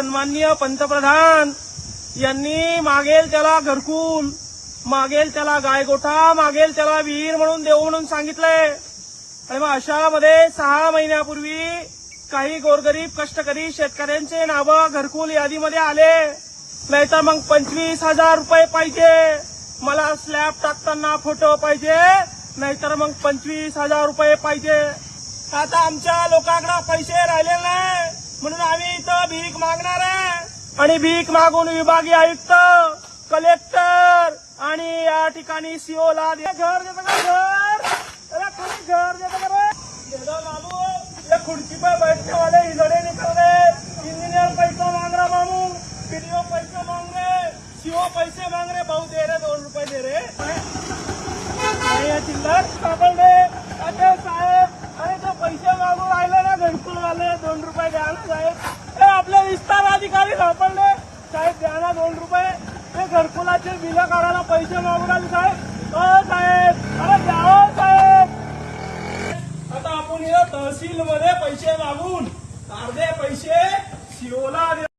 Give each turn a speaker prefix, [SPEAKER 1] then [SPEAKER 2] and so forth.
[SPEAKER 1] सन्माननीय पंतप्रधान यांनी मागेल त्याला घरकुल, मागेल त्याला गायगोठा, मागेल त्याला विहीर म्हणून देऊ म्हणून सांगितलंय. आणि मग अशामध्ये 6 महिन्यापूर्वी काही गोरगरीब कष्टकरी शेतकऱ्यांचे नावं घरकुल यादीमध्ये आले. नाहीतर मग 25,000 रुपये पाहिजे, मला स्लॅब टाकताना फोटो पाहिजे, नाहीतर मग 25,000 रुपये पाहिजे. आता आमच्या लोकांकडे पैसे राहिले नाही म्हणून आम्ही इथं भीक मागणार आहे. आणि भीक मागून विभागीय आयुक्त, कलेक्टर आणि या ठिकाणी सीओला घर देतं का? घर कोणी घर देतं का रे? देदो मामू, ये खुर्ची पर बैठने वाले हिजड़े निकल गए. इंजीनियर पैसा मांग रहा मामू, पीडीओ पैसे मांग रहे, सीओ पैसे मांग रहे. भाऊ दे रहे, 2 रुपये दे रहे. चिल्लर सापडले. अरे साहेब, अरे ते पैसे मागून राहिले ना घरकुल वाले, 2 रुपये द्या ना साहेब. आपले विस्तार अधिकारी सापडले. साहेब द्या ना 2 रुपये. ते घरकुलाचे बिल काढायला पैसे मागून राहिले साहेब. साहेब, अरे द्या हो साहेब. आता आपण तहसील मध्ये पैसे मागून अर्धे पैसे सीओला